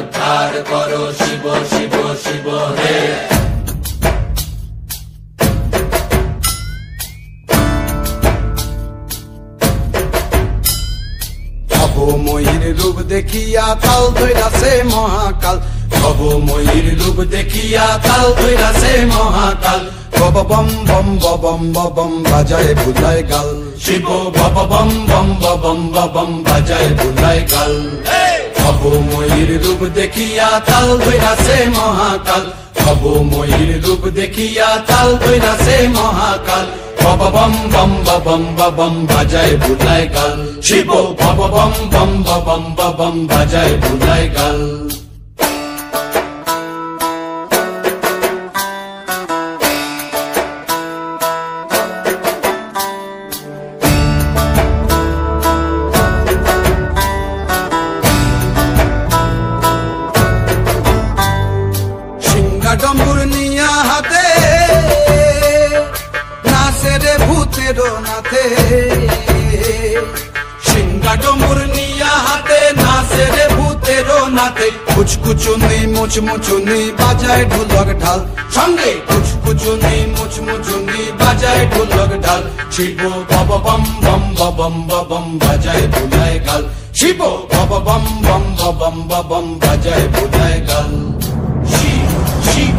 উদ্ধার করো শিব শিব শিব হে। ভবময়ীর রূপ দেখিয়া তাল ধইরাছে মহাকাল, ভবময়ীর রূপ দেখিয়া তাল ধইরাছে মহাকাল। বব বম বম বম বম বাজায় বুলায় গাল, শিব বব বম বম বম বম বাজায় বুলায় গাল। ভবময়ীর রূপ দেখিয়া তাল ধইরাছে মহাকাল, ভবময়ীর রূপ দেখিয়া তাল ধইরাছে মহাকাল। বব বম বম বম বাজায় বুলায় গাল, শিব বব বম বম বম বাজায় বুলায় গাল। ডম্বুর নিয়া হাতে নাচে রে ভূতের নাথে, সিংহা ডমুর নিয়া হাতে নাচে রে ভূতের নাথে। কুচকুচুনি মুচমুচুনি বাজায় ঢোলক ঢাল, সঙ্গে কুচকুচুনি মুচমুচুনি বাজায় ঢোলক ঢাল। শিব বব বম বম বম বাজায় বুলায় গাল, শিব বব বম বম বম বাজায় বুলায় গাল। শিব শিব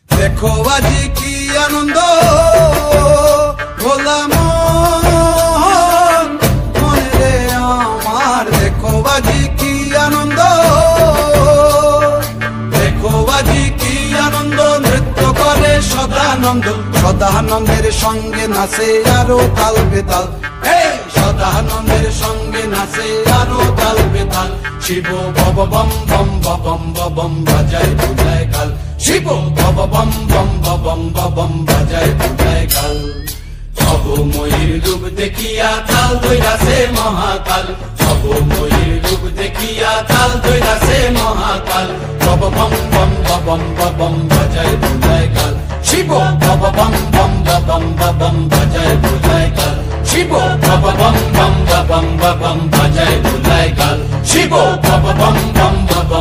দেখো আজি কি আনন্দ ভোলা মন মনে রে আমার, দেখো আজি কি আনন্দ, দেখো আজি কি আনন্দ, নৃত্য করে সদানন্দ, সদানন্দের সঙ্গে নাচে আরো তাল বেতাল, সদানন্দের সঙ্গে নাচে আরো তাল বেতাল। শিব বব বম বম বাজায় বুলায় গাল, শিব বব বম বম বাজায় বুলায় গাল। ভবময়ীর রূপ দেখিয়া তাল ধইরাছে মহাকাল, ভবময়ীর রূপ দেখিয়া তাল ধইরাছে মহাকাল। বব বম বম বাজায় বুলায় গাল, শিব বব বম বম বাজায় বুলায় গাল, শিব বব বম বম বাজায় বুলায় গাল, শিব বব বম